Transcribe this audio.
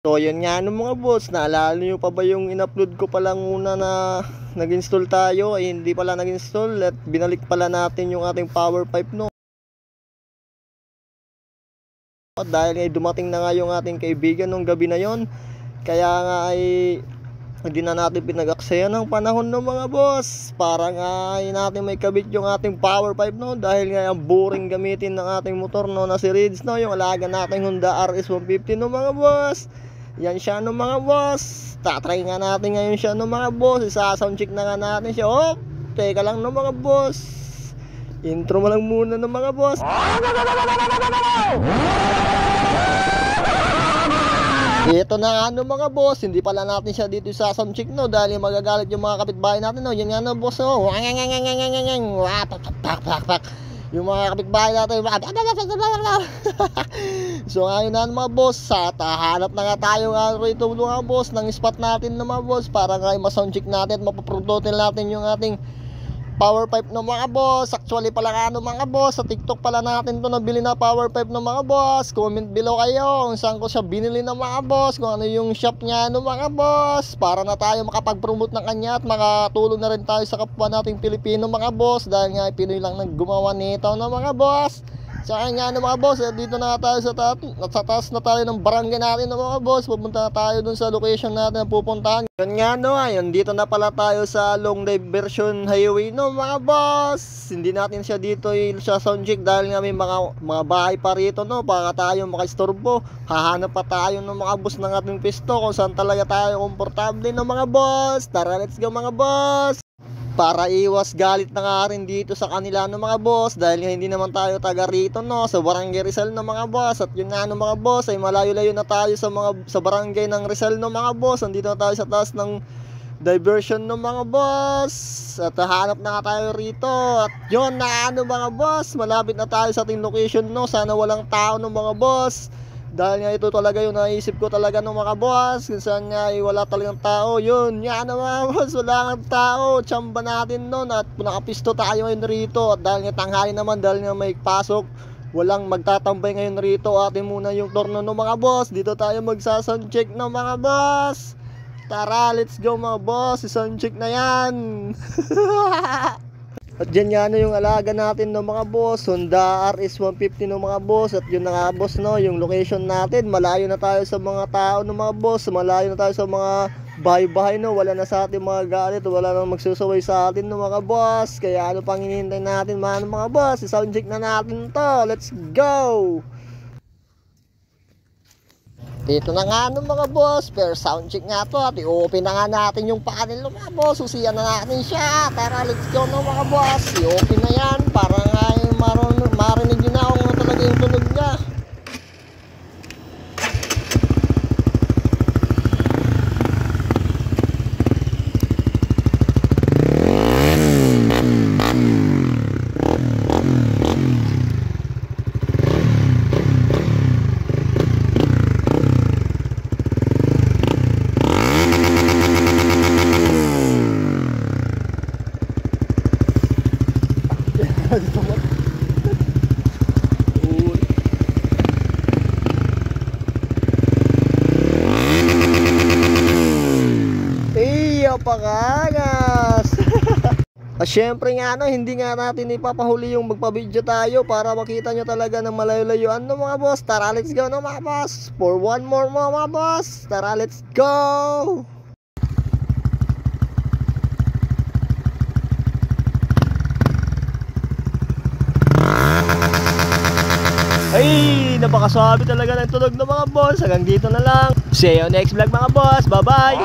So yun nga no mga boss, naalala nyo pa ba yung in-upload ko palang una na nag-install tayo, ay hindi pala nag-install at binalik pala natin yung ating power pipe no. Dahil ay dumating na nga yung ating kaibigan nung gabi na yon, kaya nga ay hindi na natin pinag-aksaya ng panahon no mga boss, para nga ay natin may kabit yung ating power pipe no, dahil nga ang boring gamitin ng ating motor no na si Rids no, yung alaga nating Honda RS150 no mga boss. Yan siya no mga boss, tatry nga natin ngayon siya no mga boss, isa-sound check na nga natin siya. Oh, teka lang no mga boss, intro mo lang muna no mga boss. Ito na nga no mga boss, hindi pala natin siya dito sa sound check no, dahil magagalit yung mga kapitbahay natin no. Yan nga no boss oh, yung mga kapitbahay natin. So ngayon na mga boss, hahanap na nga tayo nga rito mga boss ng spot natin na mga boss, para nga ma-sound check natin at mapaprodutin natin yung ating power pipe ng mga boss. Actually pala nga no mga boss, sa TikTok pala natin to nabili na power pipe ng mga boss. Comment below kayo kung saan ko siya binili ng mga boss, kung ano yung shop niya no mga boss, para na tayo makapag-promote ng kanya at makatulong na rin tayo sa kapwa nating Pilipino mga boss, dahil nga Pinoy lang naggumawa nito no mga boss. So ayun nga no mga boss, dito na tayo sa taas na tayo ng barangay natin no mga boss. Pupunta na tayo dun sa location natin na pupuntahan. Yun nga no, ayun dito na pala tayo sa long diversion highway no mga boss. Hindi natin siya dito siya sound check dahil nga may mga bahay pa rito no, para tayo makaistorbo. Hahanap pa tayo ng mga boss ng ating pisto kung saan talaga tayo komportable no mga boss. Tara, let's go mga boss, para iwas galit na nga rin dito sa kanila no mga boss, dahil nga hindi naman tayo taga rito no, sa barangay Rizal no mga boss. At yun nga no mga boss, ay malayo-layo na tayo sa barangay ng Rizal no mga boss. Andito na tayo sa taas ng diversion no mga boss, at hahanap na nga tayo rito. At yun na ano mga boss, malapit na tayo sa ating location no. Sana walang tao no mga boss, dahil nga ito talaga yung naisip ko talaga ng mga boss, kung saan nga ay wala talagang tao. Yun nga na mga boss, wala kang tao, tsamba natin nun, at nakapisto tayo ngayon rito. At dahil nga tanghali naman, dahil nga may pasok, walang magtatambay ngayon rito. Atin muna yung torno ng mga boss, dito tayo magsasound check ng mga boss. Tara, let's go mga boss, sound check na yan. At dyan nga no yung alaga natin no mga boss, Honda RS150 no mga boss. At yun na nga boss no, yung location natin, malayo na tayo sa mga tao no mga boss, malayo na tayo sa mga bahay-bahay no, wala na sa ating mga galit, wala nang magsusaway sa atin no mga boss. Kaya ano pang hinihintay natin mga boss, i-sound check na natin to, let's go. Dito na nga no mga boss, per sound check nga to, at i-open na nga natin yung panel no mga boss, susiyan na natin siya. Tara, let's go no mga boss, i-open na yan, para nga marinig nyo na kung talaga yung tunog niya. Pakangas. At syempre nga no, hindi nga natin ipapahuli yung magpa-video tayo para makita nyo talaga ng malayo-layuan no mga boss. Tara, let's go no mga boss, for one more mga boss. Tara, let's go. Ay, napakasabi talaga ng tunog ng mga boss. Hanggang dito na lang. See you next vlog mga boss. Bye bye.